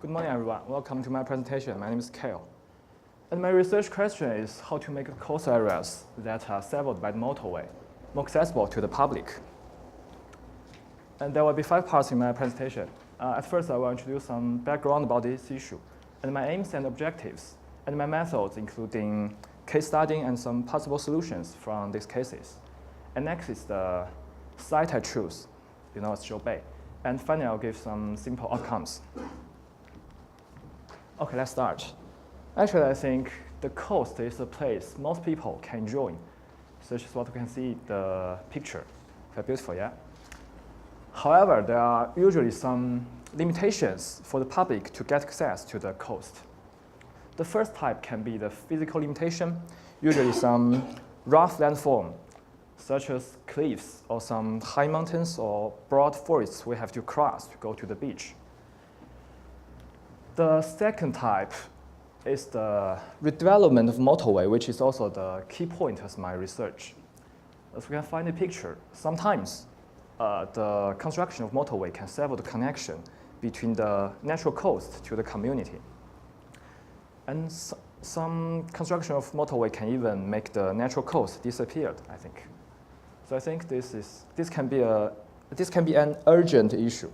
Good morning, everyone. Welcome to my presentation. My name is Kael. And my research question is how to make coastal areas that are served by the motorway more accessible to the public. And there will be 5 parts in my presentation. At first, I will introduce some background about this issue, and my aims and objectives, and my methods, including case studying and some possible solutions from these cases. And next is the site I choose, it's Zhou Bay. And finally, I'll give some simple outcomes. Okay, let's start. Actually, I think the coast is a place most people can enjoy, such as what we can see in the picture. Quite beautiful, yeah? However, there are usually some limitations for the public to get access to the coast. The first type can be the physical limitation, usually some rough landform, such as cliffs or some high mountains or broad forests we have to cross to go to the beach. The second type is the redevelopment of motorway, which is also the key point of my research. As we can find in the picture, sometimes the construction of motorway can sever the connection between the natural coast to the community. And some construction of motorway can even make the natural coast disappear, I think. So I think this can be an urgent issue.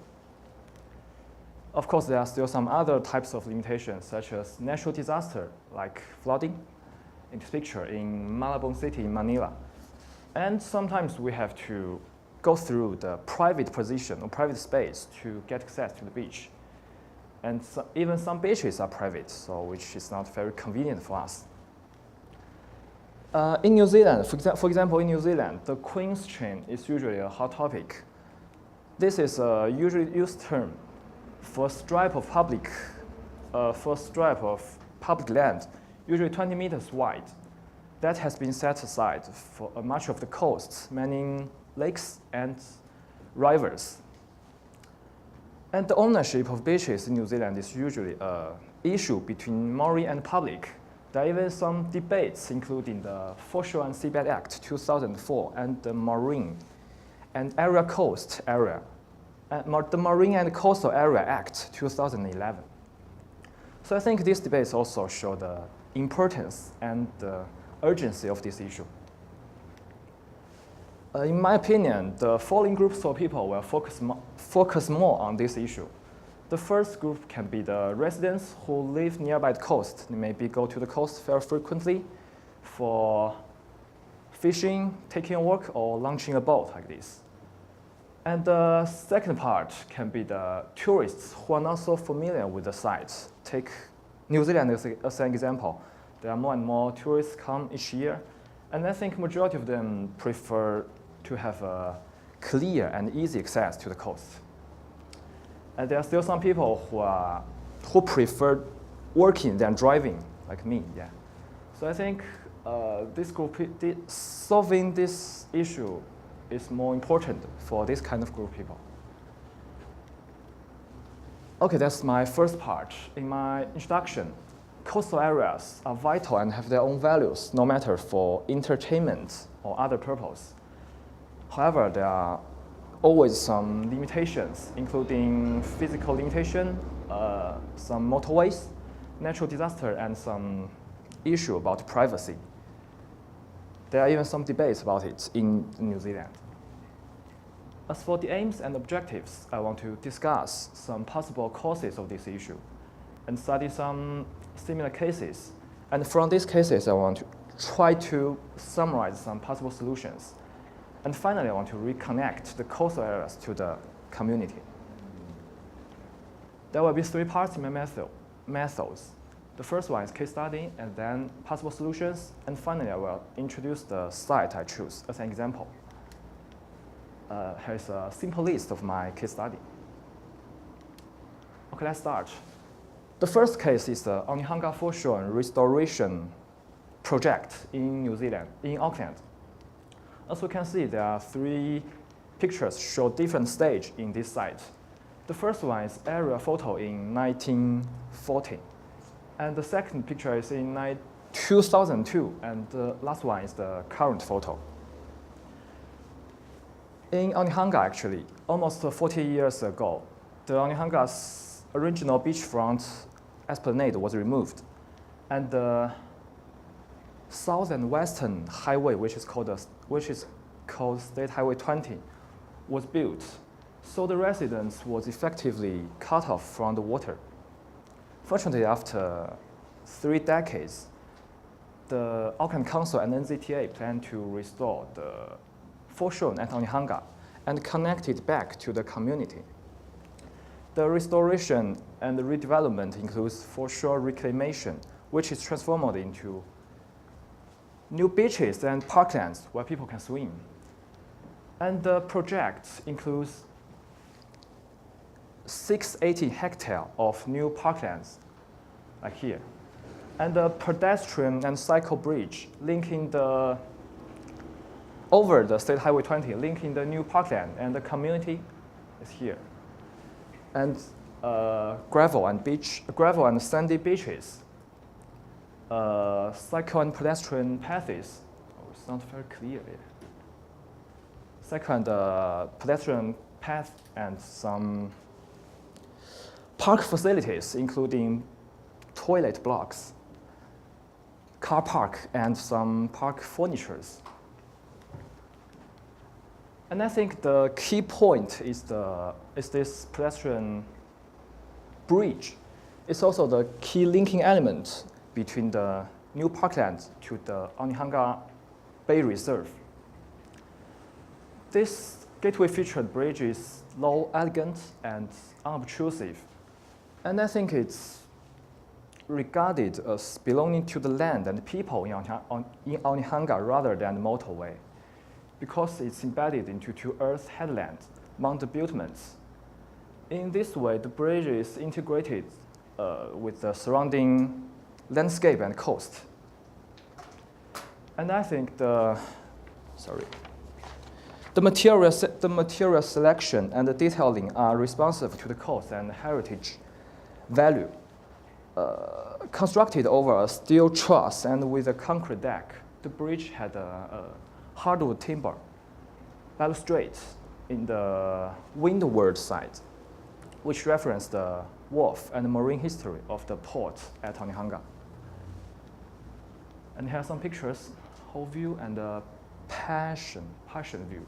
Of course, there are still some other types of limitations, such as natural disaster, like flooding, in this picture in Malabon City in Manila. And sometimes we have to go through the private position or private space to get access to the beach. And even some beaches are private, so which is not very convenient for us. In New Zealand, for example, in New Zealand, the Queen's Chain is usually a hot topic. This is a usually used term for a stripe of public land, usually 20 meters wide, that has been set aside for much of the coast, meaning lakes and rivers. And the ownership of beaches in New Zealand is usually an issue between marine and public. There are even some debates, including the Foreshore and Seabed Act 2004 and the Marine and Area Coast Area. The Marine and Coastal Area Act 2011. So I think these debates also show the importance and the urgency of this issue. In my opinion, the following groups of people will focus more on this issue. The first group can be the residents who live nearby the coast. They maybe go to the coast very frequently for fishing, taking a walk, or launching a boat like this. And the second part can be the tourists who are not so familiar with the sites. Take New Zealand as an example. There are more and more tourists come each year, and I think majority of them prefer to have a clear and easy access to the coast. And there are still some people who prefer walking than driving, like me. Yeah. So I think this group, solving this issue is more important for this kind of group of people. Okay, that's my first part. In my introduction, coastal areas are vital and have their own values, no matter for entertainment or other purpose. However, there are always some limitations, including physical limitation, some motorways, natural disaster, and some issue about privacy. There are even some debates about it in New Zealand. As for the aims and objectives, I want to discuss some possible causes of this issue and study some similar cases. And from these cases, I want to try to summarize some possible solutions. And finally, I want to reconnect the coastal areas to the community. There will be 3 parts in my methods. The first one is case study, and then possible solutions, and finally I will introduce the site I choose as an example. Here's a simple list of my case study. Okay, let's start. The first case is the Onehunga Foreshore Restoration Project in New Zealand, in Auckland. As we can see, there are 3 pictures show different stages in this site. The first one is aerial photo in 1940. And the second picture is in 2002, and the last one is the current photo. In Onehunga, actually, almost 40 years ago, the Onehunga original beachfront esplanade was removed, and the south and western highway, which is called State Highway 20, was built. So the residents was effectively cut off from the water. Fortunately, after 3 decades, the Auckland Council and NZTA plan to restore the foreshore at Onehunga and connect it back to the community. The restoration and the redevelopment includes foreshore reclamation, which is transformed into new beaches and parklands where people can swim. And the project includes 680 hectares of new parklands, like here, and a pedestrian and cycle bridge linking over the State Highway 20, linking the new parkland and the community is here. And gravel and sandy beaches, cycle and pedestrian paths. Oh, it's not very clear here. Cycle and pedestrian path and some park facilities, including toilet blocks, car park, and some park furnitures. And I think the key point is this pedestrian bridge. It's also the key linking element between the new parkland to the Onehunga Bay Reserve. This gateway-featured bridge is low, elegant, and unobtrusive. And I think it's regarded as belonging to the land and people in Onehunga rather than the motorway, because it's embedded into two earth headlands among the abutments. In this way, the bridge is integrated with the surrounding landscape and coast. And I think the material selection and the detailing are responsive to the cost and heritage value. Constructed over a steel truss and with a concrete deck, the bridge had a hardwood timber balustrade in the windward side, which referenced the wharf and the marine history of the port at Onehunga. And here are some pictures, whole view and a passion view.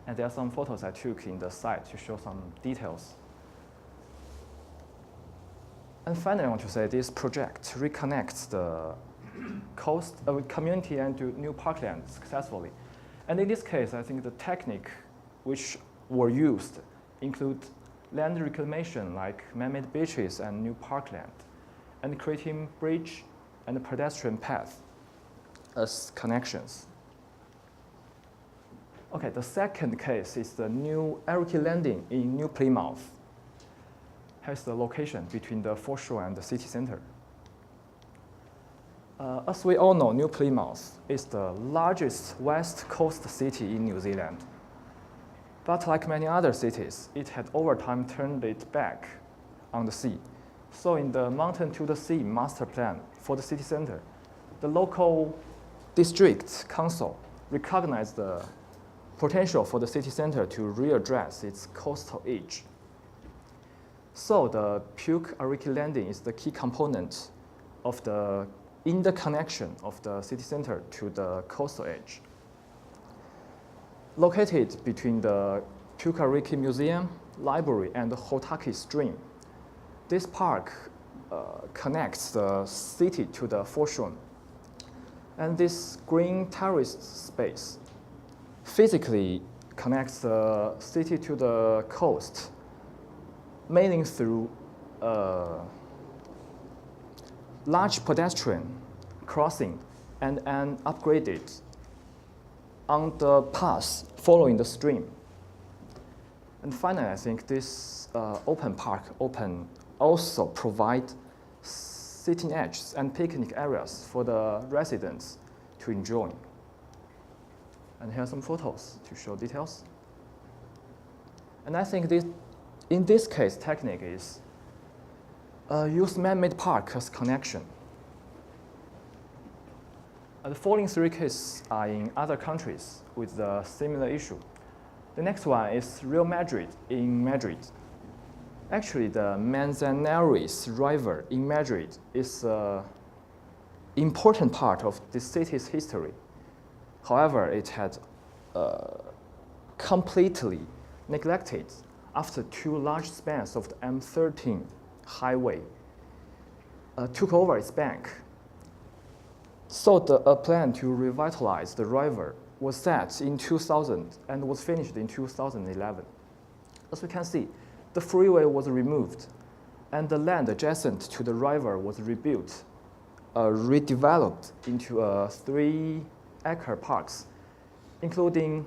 And there are some photos I took in the site to show some details. And finally, I want to say this project reconnects the coast community and to new parkland successfully. And in this case, I think the technique which were used include land reclamation like man-made beaches and new parkland, and creating bridge and pedestrian path as connections. Okay, the second case is the new Eriki Landing in New Plymouth. Has the location between the foreshore and the city center. As we all know, New Plymouth is the largest west coast city in New Zealand. But like many other cities, it had over time turned its back on the sea. So in the Mountain to the Sea master plan for the city center, the local district council recognized the potential for the city center to readdress its coastal edge. So the Puke Eriki Landing is the key component of the interconnection of the city center to the coastal edge. Located between the Puke Eriki Museum, Library, and the Hotaki Stream, this park connects the city to the foreshore. And this green terraced space physically connects the city to the coast, mainly through large pedestrian crossing and an upgraded underpass following the stream. And finally, I think this open park also provide sitting edges and picnic areas for the residents to enjoy. And here are some photos to show details. And I think in this case, technique is use man-made park as connection. The following 3 cases are in other countries with a similar issue. The next one is Real Madrid in Madrid. Actually, the Manzanares River in Madrid is an important part of the city's history. However, it had completely neglected after two large spans of the M13 highway took over its bank. So a plan to revitalize the river was set in 2000 and was finished in 2011. As we can see, the freeway was removed and the land adjacent to the river was rebuilt, redeveloped into 3-acre parks, including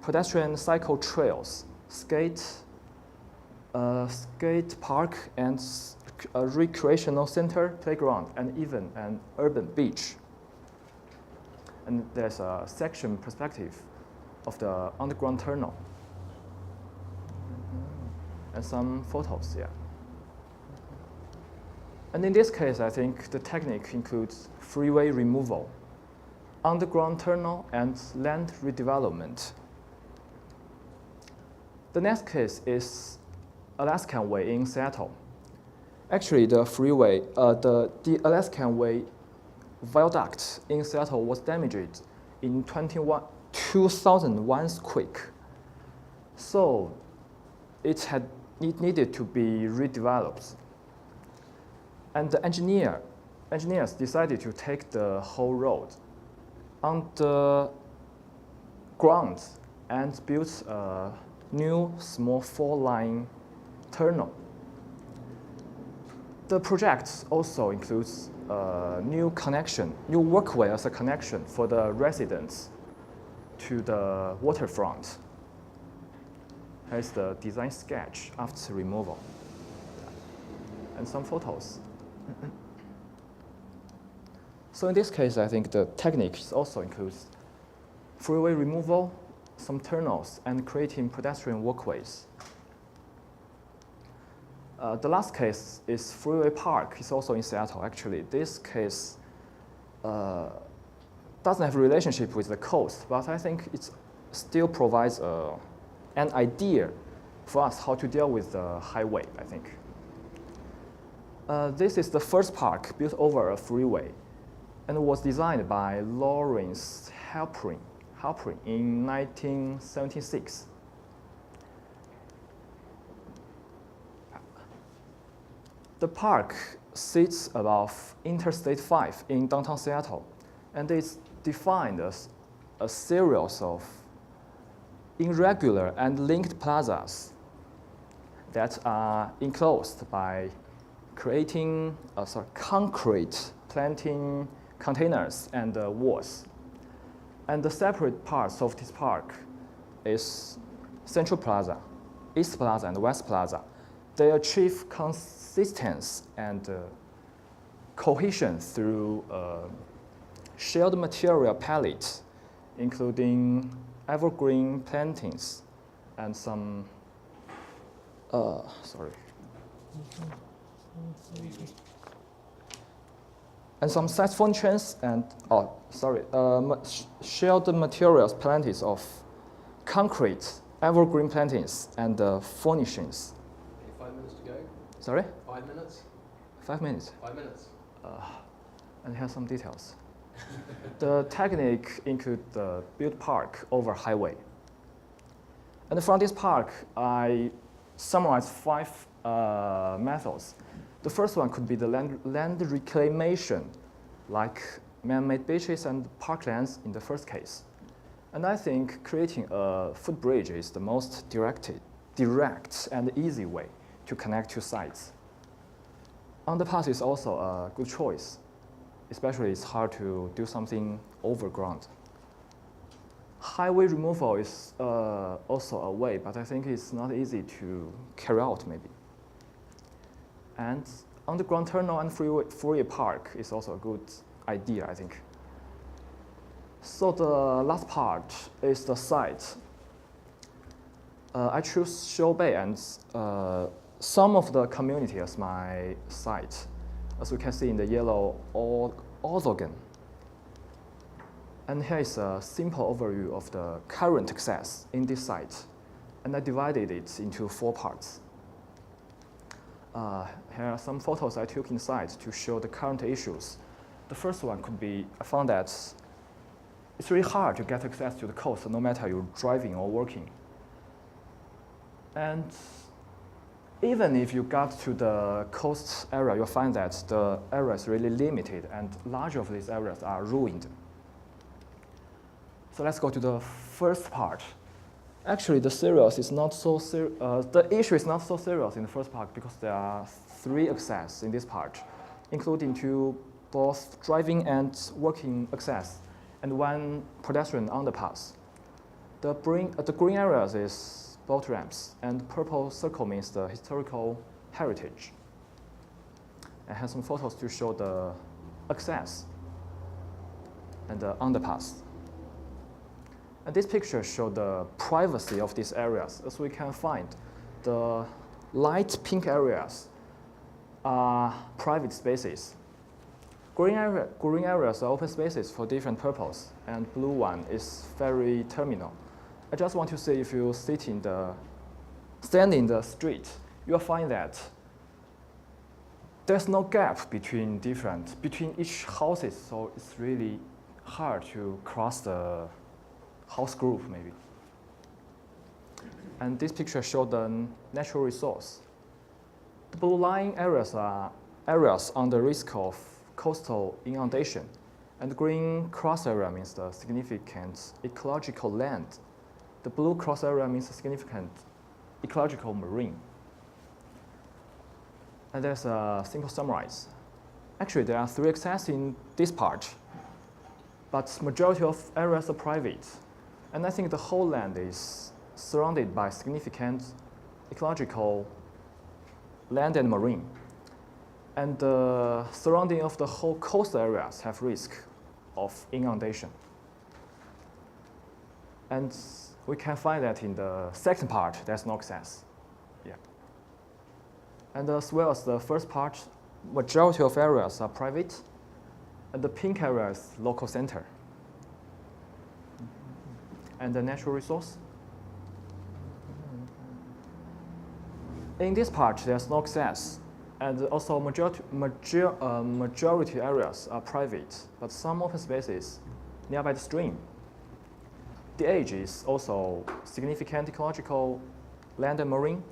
pedestrian cycle trails, skate park, and a recreational center, playground, and even an urban beach. And there's a section perspective of the underground tunnel. And some photos, yeah. And in this case, I think the technique includes freeway removal, underground tunnel, and land redevelopment. The next case is Alaskan Way in Seattle. Actually, the freeway, the Alaskan Way viaduct in Seattle was damaged in 2001's quake. So it needed to be redeveloped. And the engineers decided to take the whole road on the ground and built a new small 4-line tunnel. The project also includes a new walkway as a connection for the residents to the waterfront. Here's the design sketch after removal. And some photos. So in this case, I think the technique also includes freeway removal, some tunnels, and creating pedestrian walkways. The last case is Freeway Park. It's also in Seattle, actually. This case doesn't have a relationship with the coast, but I think it still provides an idea for us how to deal with the highway, I think. This is the first park built over a freeway and was designed by Lawrence Halprin in 1976. The park sits above Interstate 5 in downtown Seattle, and it's defined as a series of irregular and linked plazas that are enclosed by creating concrete planting containers and walls. And the separate parts of this park is Central Plaza, East Plaza, and West Plaza. They achieve consistency and cohesion through shared material palette, including evergreen plantings and some, and some side furnitures and, shared materials plantings of concrete, evergreen plantings, and furnishings. Okay, 5 minutes to go. Sorry? 5 minutes? 5 minutes. 5 minutes. And here are some details. The technique includes the built park over highway. And from this park, I summarized 5 methods. The first one could be the land reclamation, like man-made beaches and parklands in the first case. And I think creating a footbridge is the most direct and easy way to connect two sites. Underpass is also a good choice, especially it's hard to do something overground. Highway removal is also a way, but I think it's not easy to carry out maybe. And underground tunnel and freeway park is also a good idea, I think. So the last part is the site. I choose Shoal Bay and some of the community as my site, as we can see in the yellow orthogon. And here is a simple overview of the current access in this site. and I divided it into 4 parts. Here are some photos I took inside to show the current issues. The first one could be, I found that it's really hard to get access to the coast no matter you're driving or working. And even if you got to the coast area, you'll find that the area is really limited and large of these areas are ruined. So let's go to the first part. Actually, the issue is not so serious in the first part because there are 3 access in this part, including to both driving and working access, and 1 pedestrian underpass. The green areas is boat ramps, and purple circle means the historical heritage. I have some photos to show the access and the underpass. And this picture shows the privacy of these areas. As we can find, the light pink areas are private spaces. Green areas are open spaces for different purposes, and blue one is ferry terminal. I just want to say if you stand in the street, you'll find that there's no gap between each houses, so it's really hard to cross the house group maybe. And this picture shows the natural resource. The blue line areas are areas on the risk of coastal inundation, and the green cross area means the significant ecological land. The blue cross area means the significant ecological marine. And there's a simple summary. Actually, there are 3 access in this part, but majority of areas are private. And I think the whole land is surrounded by significant ecological land and marine. And the surrounding of the whole coast areas have risk of inundation. And we can find that in the second part, there's no access. Yeah. And as well as the first part, majority of areas are private, and the pink area is local center. And the natural resource. In this part, there's no access, and also majority areas are private, but some open spaces nearby the stream. The age is also significant ecological land and marine,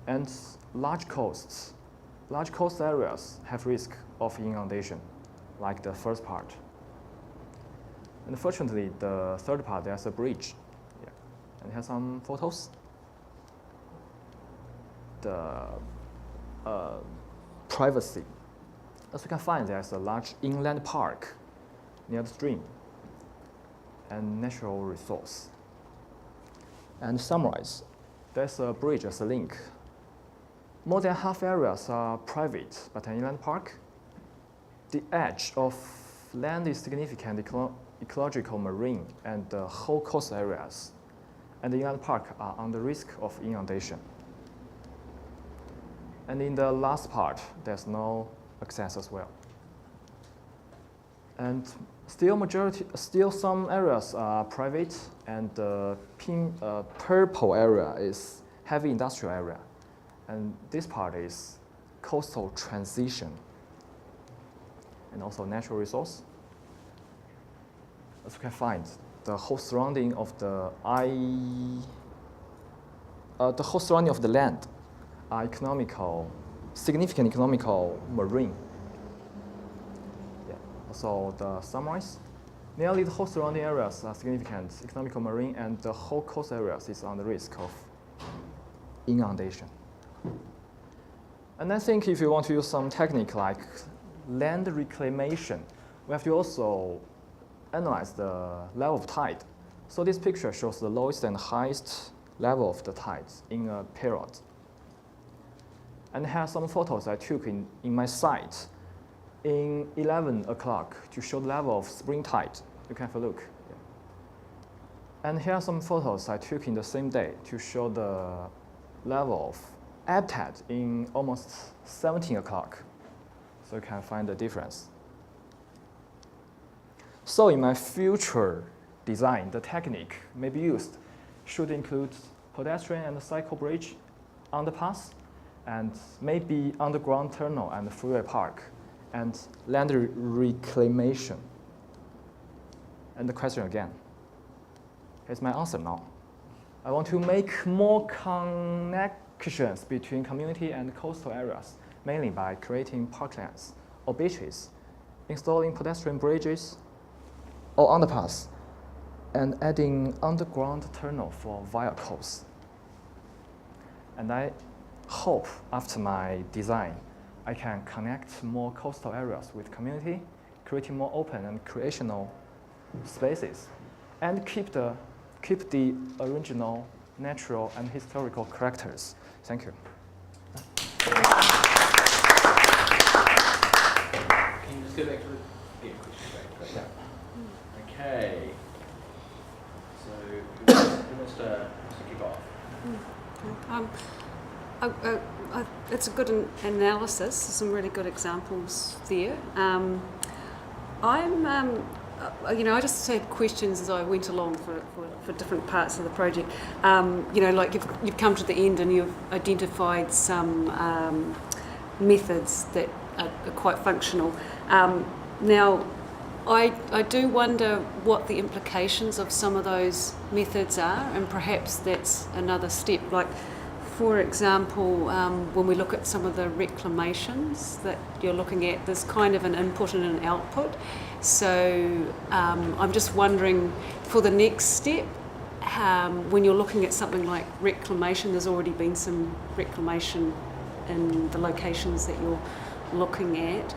and large coast areas have risk of inundation, like the first part. And fortunately, the third part, there's a bridge. Yeah. And here's some photos. The privacy. As you can find, there's a large inland park near the stream and natural resource. And to summarize, there's a bridge as a link. More than half areas are private, but an inland park. The edge of land is significant ecological marine and the whole coast areas, and the inland park are under risk of inundation. And in the last part, there's no access as well. And still some areas are private, and the purple area is heavy industrial area. And this part is coastal transition and also natural resource. As you can find, the whole surrounding of the land are significant economical marine. Yeah. Also the summarize. Nearly the whole surrounding areas are significant economical marine, and the whole coast areas is on the risk of inundation. And I think if you want to use some technique like land reclamation, we have to also analyze the level of tide. So this picture shows the lowest and highest level of the tides in a period. And here are some photos I took in my site in 11 o'clock to show the level of spring tide. You can have a look. Yeah. And here are some photos I took in the same day to show the level of ebb tide in almost 17 o'clock. So you can find the difference. So in my future design, the technique may be used should include pedestrian and cycle bridge, underpass, and maybe underground tunnel and freeway park, and land reclamation. And the question again. Here's my answer now. I want to make more connections between community and coastal areas, mainly by creating parklands or beaches, installing pedestrian bridges or underpass, and adding underground tunnel for vehicles. And I hope after my design, I can connect more coastal areas with community, creating more open and creational spaces, and keep the original, natural, and historical characters. Thank you. Can you just go back to the question? Yeah. Okay. So who wants to kick off? It's a good analysis. Some really good examples there. I just had questions as I went along for different parts of the project. Like you've come to the end and you've identified some methods that are quite functional. Now, I do wonder what the implications of some of those methods are, and perhaps that's another step. Like, for example, when we look at some of the reclamations that you're looking at, there's kind of an input and an output. So I'm just wondering, for the next step, when you're looking at something like reclamation, there's already been some reclamation in the locations that you're looking at.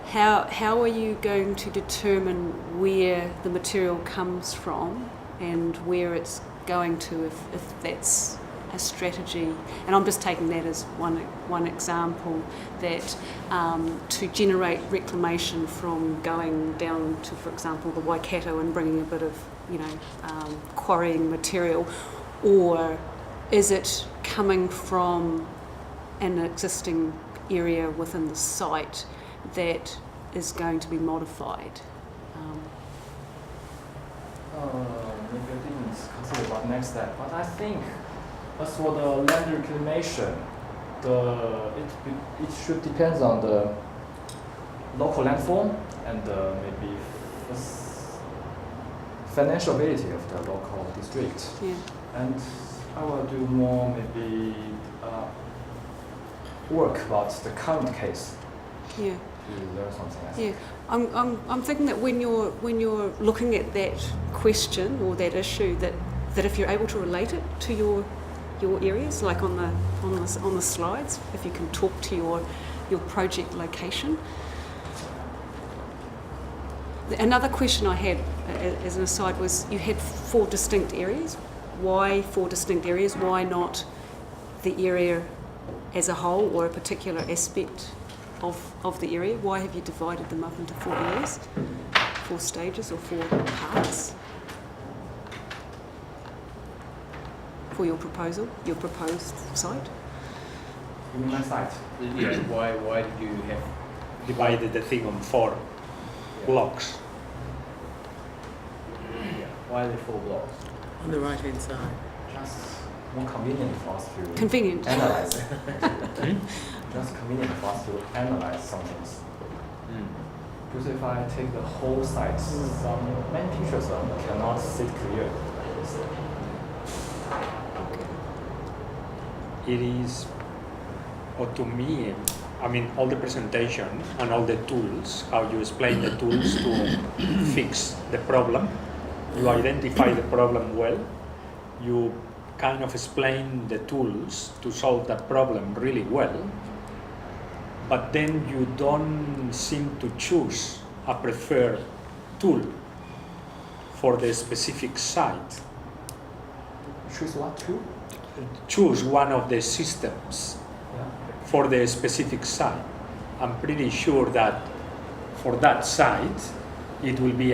How are you going to determine where the material comes from and where it's going to, if that's a strategy? And I'm just taking that as one example, that to generate reclamation from going down to, for example, the Waikato and bringing a bit of, quarrying material, or is it coming from an existing area within the site that is going to be modified? Maybe I didn't consider about next step, but I think as for the land reclamation, it should depend on the local landform and maybe financial ability of the local district. Yeah. And I will do more maybe work about the current case. Yeah. To learn something else. Yeah, I'm thinking that when you're looking at that question or that issue, that if you're able to relate it to your areas, like on the slides, if you can talk to your project location. Another question I had, as an aside, was you had 4 distinct areas. Why 4 distinct areas? Why not the area as a whole or a particular aspect of the area? Why have you divided them up into 4 areas, 4 stages or 4 parts for your proposed site? You mean my site? Yeah. Why did you have divided the thing on 4 blocks? Yeah. Why are there 4 blocks? On the right-hand side. Just more convenient for us to Convenient. analyze it. Just convenient for us to analyze some things. Because if I take the whole site, many pictures cannot sit clear. It is, or to me, I mean, all the presentation and all the tools, how you explain the tools to fix the problem. You identify the problem well. You kind of explain the tools to solve that problem really well. But then you don't seem to choose a preferred tool for the specific site. Choose what tool? Choose one of the systems for the specific site. I'm pretty sure that for that site, it will be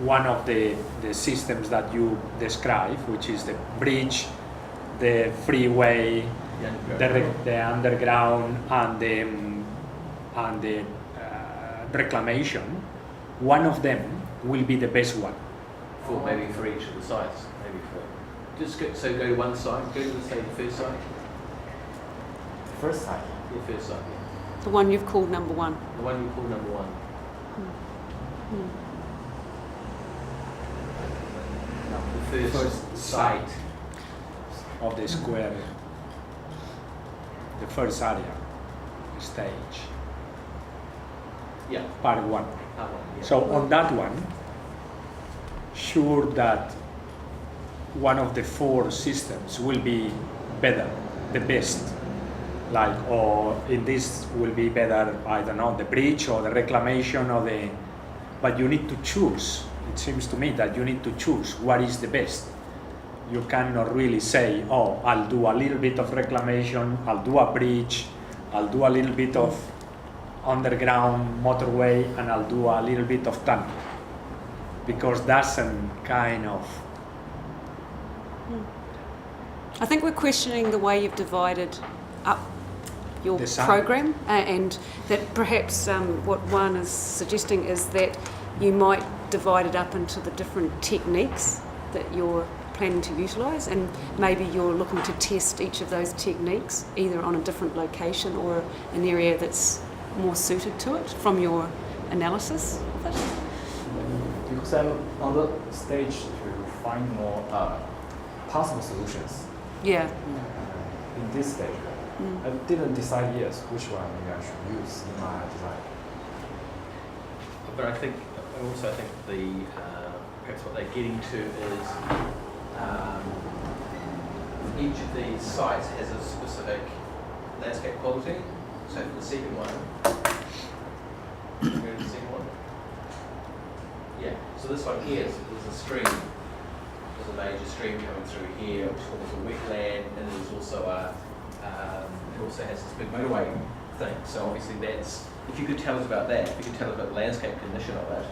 one of the systems that you describe, which is the bridge, the freeway, the underground, and the reclamation. One of them will be the best one. Maybe for each of the sites, maybe for Just go to one side. Go to the first side. First side. Yeah, first side. Yeah. The one you've called number one. The one you call number one. The first site. Of the square, the first area, stage, Yeah. part one. That one. Yeah. So on that one, sure that one of the four systems will be better, the best. Like, or in this will be better, I don't know, the bridge or the reclamation or the, but you need to choose. It seems to me that you need to choose what is the best. You cannot really say, oh, I'll do a little bit of reclamation, I'll do a bridge, I'll do a little bit of underground motorway, and I'll do a little bit of tunnel. Because that's a kind of... I think we're questioning the way you've divided up your Design. program, and that perhaps what one is suggesting is that you might divide it up into the different techniques that you're planning to utilise, and maybe you're looking to test each of those techniques either on a different location or an area that's more suited to it from your analysis of it. Because I'm on the stage to find more possible solutions Yeah. in this stage. I didn't decide yet which one I should use in my design. But I think the perhaps what they're getting to is each of these sites has a specific landscape quality. So for the second one, go to the second one. Yeah. So this one here is a stream. There's a major stream coming through here, which forms a wetland, and there's also it also has this big motorway thing. So obviously that's, if you could tell us about that, if you could tell us about the landscape condition of it,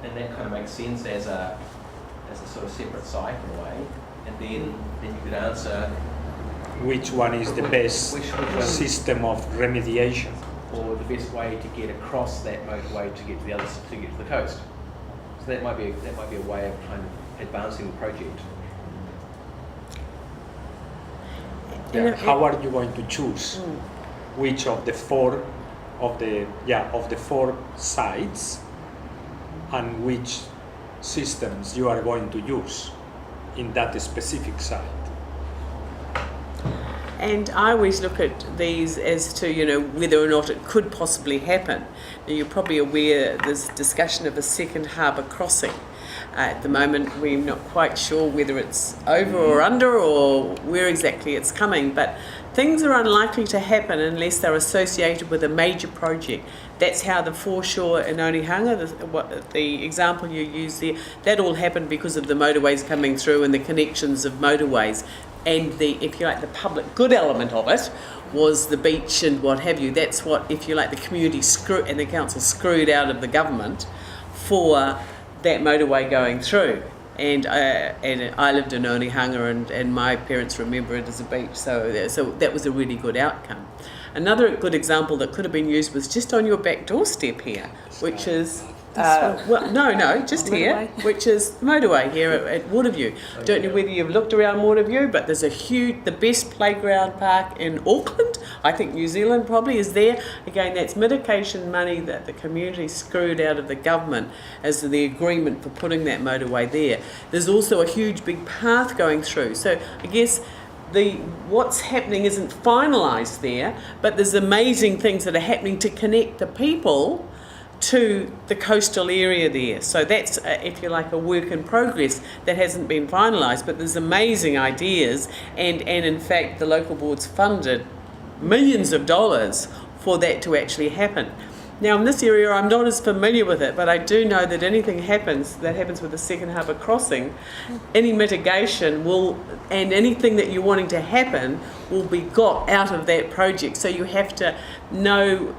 then that kind of makes sense as a sort of separate site in a way, and then you could answer Which one is the best which one- system of remediation? or the best way to get across that motorway to get to the other to get to the coast. So that might be a way of kind of advancing the project. Yeah. How are you going to choose which of the four sites and which systems you are going to use in that specific site? And I always look at these as to, whether or not it could possibly happen. Now, you're probably aware there's discussion of a second harbour crossing. At the moment, we're not quite sure whether it's over or under or where exactly it's coming, but things are unlikely to happen unless they're associated with a major project. That's how the foreshore in Onehunga, the example you used there, that all happened because of the motorways coming through and the connections of motorways. And the public good element of it was the beach and what have you. That's what, if you like, the community and the council screwed out of the government for that motorway going through. And I lived in Onehunga, and my parents remember it as a beach, so that was a really good outcome. Another good example that could have been used was just on your back doorstep here, which is just here, which is the motorway here at Waterview. Don't know whether you've looked around Waterview, but there's the best playground park in Auckland. I think New Zealand probably is there. Again, that's mitigation money that the community screwed out of the government as the agreement for putting that motorway there. There's also a huge big path going through. So I guess what's happening isn't finalised there, but there's amazing things that are happening to connect the people to the coastal area there. So that's, if you like, a work in progress that hasn't been finalised, but there's amazing ideas, and in fact the local board's funded millions of dollars for that to actually happen. Now in this area I'm not as familiar with it, but I do know that anything happens with the second harbour crossing, any mitigation and anything that you're wanting to happen will be got out of that project. So you have to know,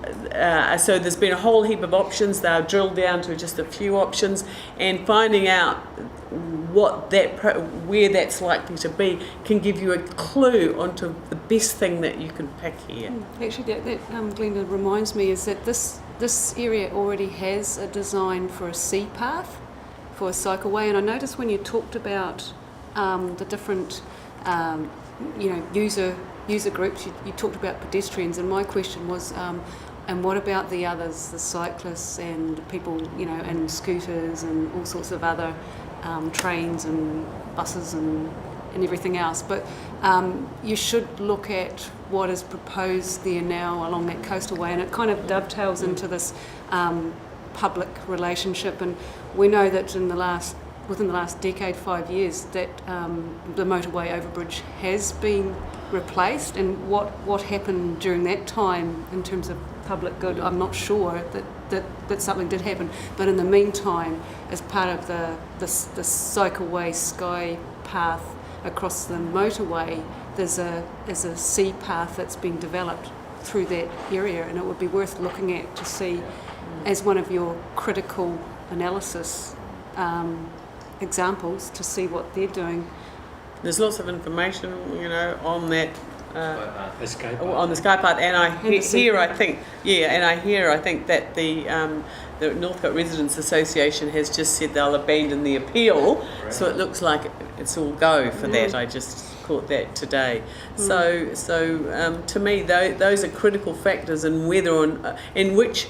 so there's been a whole heap of options. They're drilled down to just a few options, and finding out where that's likely to be can give you a clue onto the best thing that you can pick here. Actually, that Glenda reminds me is that this area already has a design for a sea path, for a cycleway, and I noticed when you talked about the different user groups? You talked about pedestrians, and my question was, and what about the others, the cyclists and people, and scooters and all sorts of other trains and buses and everything else? But you should look at what is proposed there now along that coastal way, and it kind of dovetails into this public relationship. And we know that within the last decade, 5 years, that the motorway overbridge has been replaced. And what happened during that time in terms of public good, I'm not sure that something did happen. But in the meantime, as part of the cycleway sky path across the motorway, there's a sea path that's been developed through that area, and it would be worth looking at to see, as one of your critical analysis examples, to see what they're doing. There's lots of information, on that. The sky path. On the sky path, and I think that the Northcote Residents Association has just said they'll abandon the appeal, so it looks like it's all go for that. I just caught that today. So to me, those are critical factors in in which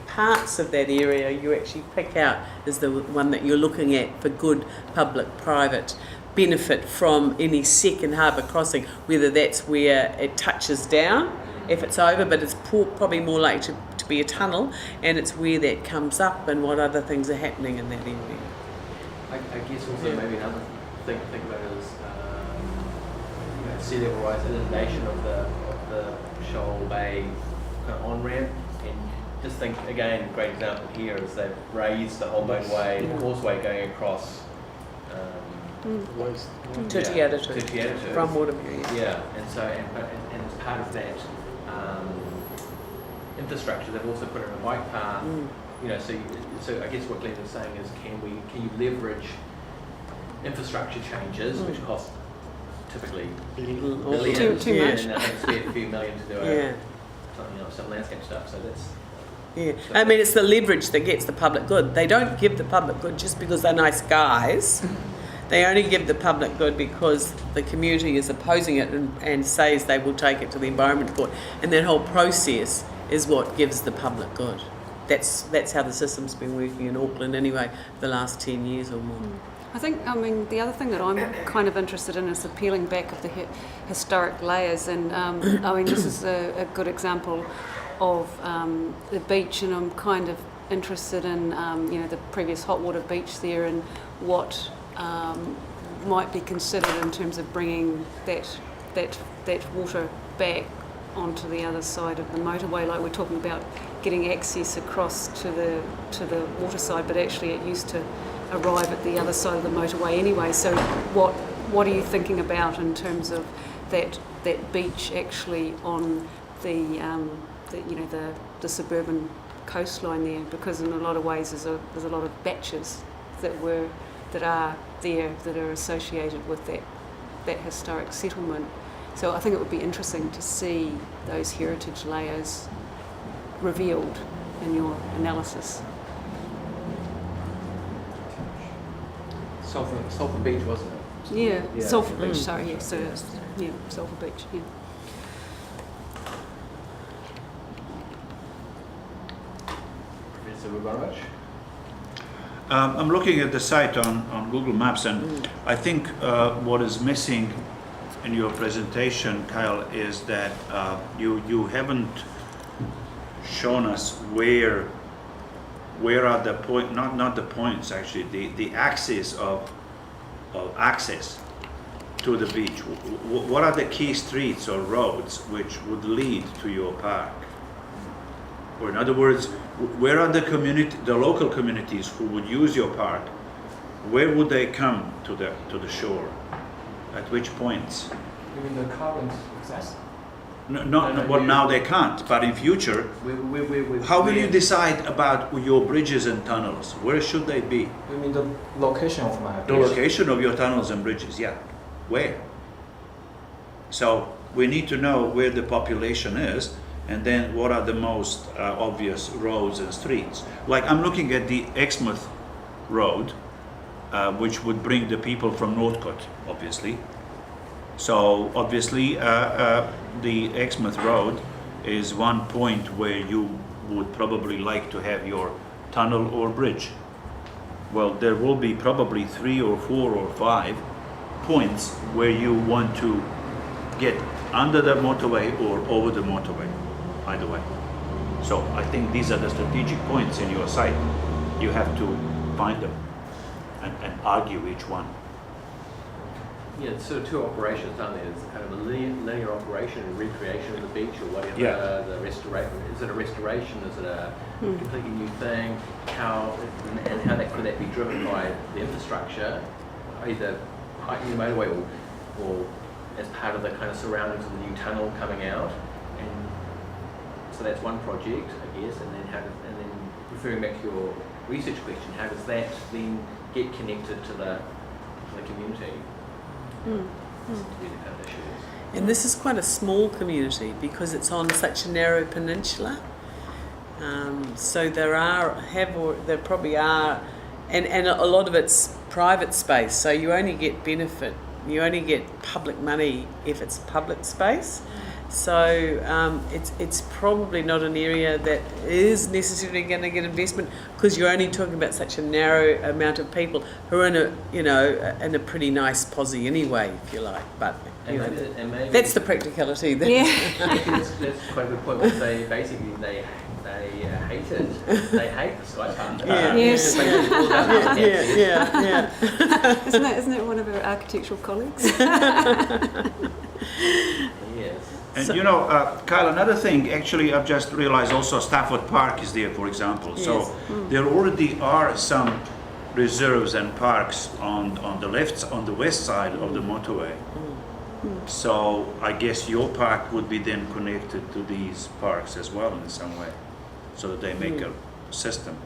parts of that area you actually pick out as the one that you're looking at for good public-private benefit from any second harbour crossing, whether that's where it touches down, if it's over, but it's probably more likely to be a tunnel, and it's where that comes up and what other things are happening in that area. I guess also maybe another thing to think about is sea level rise, inundation of the Shoal Bay kind of on-ramp, and just think, again, great example here is they've raised the whole motorway, the causeway going across To Te from Waterbury. Yeah, and so and as part of that infrastructure, they've also put in a bike path. So I guess what Glenn is saying is, can you leverage infrastructure changes which cost typically billions, too much, and spend a few million to do some landscape stuff. So that's. Yeah, I mean, it's the leverage that gets the public good. They don't give the public good just because they're nice guys. They only give the public good because the community is opposing it and says they will take it to the Environment Court. And that whole process is what gives the public good. That's how the system's been working in Auckland anyway, the last 10 years or more. The other thing that I'm kind of interested in is the peeling back of the historic layers. And this is a good example of the beach, and I'm kind of interested in the previous hot water beach there, and what might be considered in terms of bringing that water back onto the other side of the motorway. Like, we're talking about getting access across to the water side, but actually it used to arrive at the other side of the motorway anyway. So what are you thinking about in terms of that beach actually on the suburban coastline there? Because in a lot of ways there's a lot of batches that are there that are associated with that historic settlement. So I think it would be interesting to see those heritage layers revealed in your analysis. Sulphur Beach, wasn't it? Yeah. Sulphur Beach, sorry, yeah. So, Sulphur Beach, yeah. Professor Rubanovich? I'm looking at the site on Google Maps, and I think what is missing in your presentation, Kael, is that you haven't shown us where are the point, not the points actually, the axis of access to the beach. What are the key streets or roads which would lead to your park? Or in other words, where are the local communities who would use your park? Where would they come to the shore? At which points? You mean the current access? Now they can't, but in future, how will you decide about your bridges and tunnels? Where should they be? You mean the location of my The location of your tunnels and bridges, yeah. Where? So we need to know where the population is, and then what are the most obvious roads and streets. Like, I'm looking at the Exmouth Road, which would bring the people from Northcote, obviously. So obviously, the Exmouth Road is one point where you would probably like to have your tunnel or bridge. Well, there will be probably 3 or 4 or 5 points where you want to get under the motorway or over the motorway, either way. So I think these are the strategic points in your site. You have to find them and argue each one. Yeah, it's sort of two operations, aren't there? There's kind of a linear operation and recreation of the beach or whatever. Yeah. The restoration. Is it a restoration? Is it a completely new thing? How could that be driven by the infrastructure, either hiking the motorway or as part of the kind of surroundings of the new tunnel coming out? And so that's one project, I guess. And then referring back to your research question, how does that then get connected to the community? And this is quite a small community because it's on such a narrow peninsula. So there probably are, and a lot of it's private space. So you only get benefit, you only get public money if it's public space. So it's probably not an area that is necessarily going to get investment because you're only talking about such a narrow amount of people who are in a pretty nice posse anyway, if you like. But you know, maybe that's the practicality. Yeah. that's quite a good point. Because they hate it. They hate the sky path. Yes. Yeah. Isn't it one of our architectural colleagues? Yes. And you know, Kael, another thing, actually I've just realized also Stafford Park is there, for example. Yes. So there already are some reserves and parks on the west side of the motorway. So I guess your park would be then connected to these parks as well in some way, so that they make a system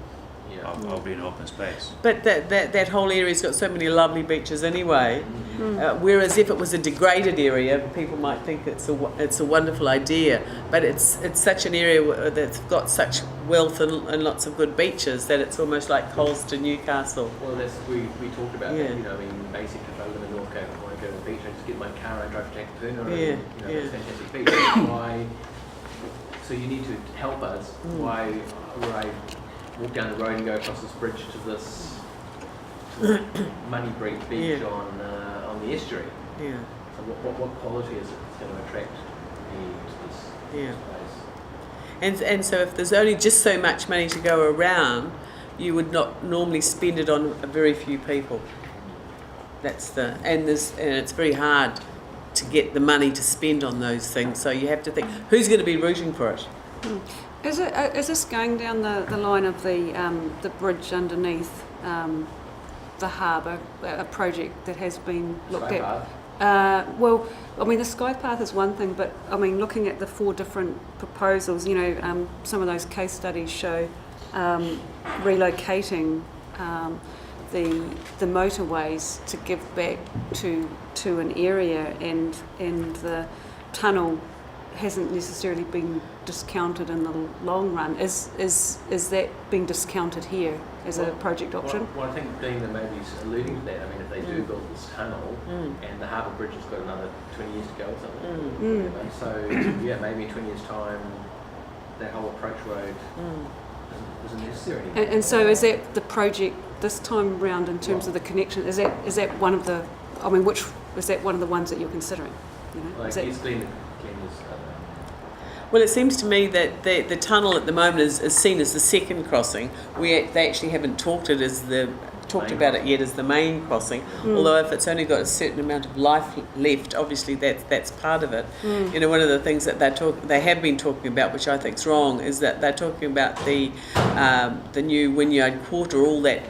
of being open space. But that whole area's got so many lovely beaches anyway. Whereas if it was a degraded area, people might think it's a wonderful idea. But it's such an area that's got such wealth and lots of good beaches that it's almost like Coles to Newcastle. Well, we talked about Yeah. that. You know, I mean, basically, if I live in Northcote, I want to go to the beach, I just get my car, I drive to Takapuna, Yeah, and it's a fantastic beach. Why? So you need to help us. Why would I walk down the road and go across this bridge to this Money Beach Yeah. on the estuary? Yeah, So what quality is it that's going to attract me to this Yeah. place? and so if there's only just so much money to go around, you would not normally spend it on a very few people. And it's very hard to get the money to spend on those things. So you have to think, who's going to be rooting for it? Is this going down the line of the bridge underneath the harbour, a project that has been looked at? Well, I mean, the Sky Path is one thing, but I mean, looking at the 4 different proposals, you know, some of those case studies show relocating the motorways to give back to an area, and the tunnel hasn't necessarily been discounted in the long run. Is that being discounted here as a project option? Well, I think Dean maybe is alluding to that. I mean, if they do build this tunnel and the harbour bridge has got another 20 years to go or something, so yeah, maybe in 20 years' time, that whole approach road isn't necessary anymore. And so is that the project this time round in terms of the connection? Is that one of the? I mean, which is that one of the ones that you're considering? You know, Like, is that, yes, Glenn is. Well, it seems to me that the tunnel at the moment is seen as the second crossing. They actually haven't talked about it yet as the main crossing. Although if it's only got a certain amount of life left, obviously that's part of it. You know, one of the things that they have been talking about, which I think is wrong, is that they're talking about the new Wynyard Quarter, all that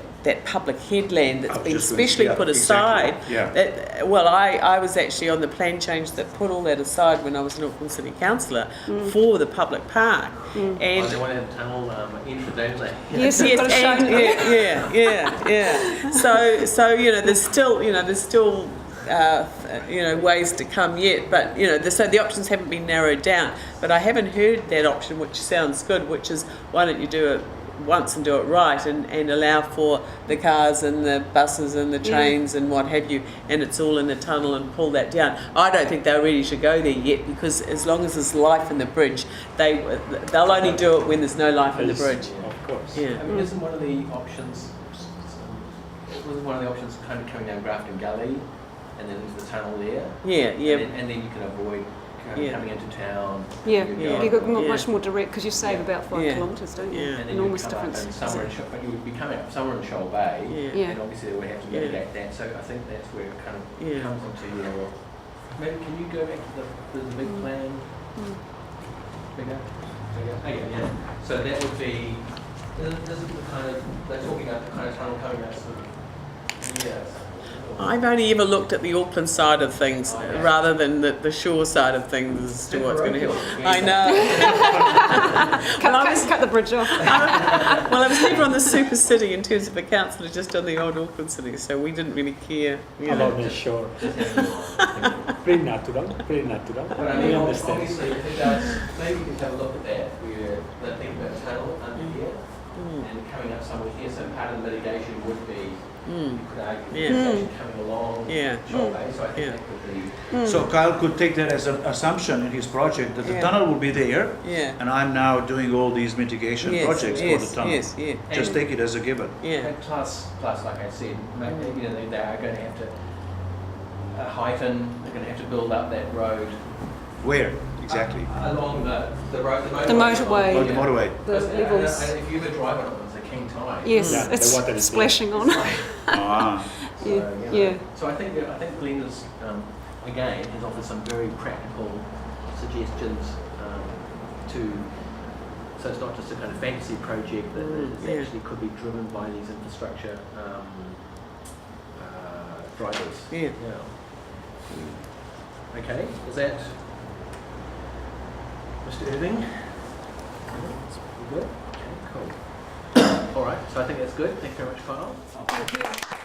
public headland that's been specially put aside. Exactly. Well, I was actually on the plan change that put all that aside when I was an Auckland City Councillor for the public park. And they want to have a tunnel entry, don't they? yes, you've got to show them. yeah. So you know, there's still ways to come yet, but you know, so the options haven't been narrowed down. But I haven't heard that option, which sounds good, which is why don't you do once and do it right, and allow for the cars and the buses and the trains and what have you, and it's all in the tunnel, and pull that down. I don't think they're ready to go there yet, because as long as there's life in the bridge, they'll only do it when there's no life in the bridge. Of course. Yeah. I mean, isn't one of the options, kind of coming down Grafton Gully and then into the tunnel there? Yeah, yeah. And then you can avoid coming into town. Yeah, Yeah. you've got Yeah. much more direct, because you save about 5 Yeah. kilometres, don't you? Yeah. And then you would Enormous come up difference. and somewhere in but you would be coming up somewhere in Shoal Bay, Yeah. and obviously they would have to mitigate that. So I think that's where it kind of comes into your. Maybe can you go back to the big plan? Bigger. Okay, yeah. So that would be. This is the kind of they're talking about the kind of tunnel coming out sort of. Yeah. I've only ever looked at the Auckland side of things rather than the shore side of things as to what's going to happen. I know. Cut the bridge off. Well, I was never on the super city in terms of a councillor, just on the old Auckland city, so we didn't really care. About the shore. Pretty natural. But I mean, We understand. obviously, if it does, maybe you can have a look at that, where they're thinking about a tunnel under here and coming up somewhere here. So part of the mitigation would be, you could argue, it's actually coming along Shoal Bay. So I think that could be. So Kael could take that as an assumption in his project that the tunnel will be there, Yeah. and I'm now doing all these mitigation projects for the tunnel. Yes, yeah. Just take it as a given. Yeah. And plus, like I said, maybe they are going to have to heighten. They're going to have to build up that road Where exactly? along the road, The motorway. On the motorway. The levels. And if you ever drive on it, it's a king tide. Yes, Yeah, the it's water is splashing on. Ah. So, Yeah. So I think Glenda's again has offered some very practical suggestions to. So it's not just a kind of fantasy project that is actually could be driven by these infrastructure drivers. Yeah. Okay, is that Mr. Irving? Good? Okay, cool. All right, so I think that's good. Thank you very much, Kael. Thank you.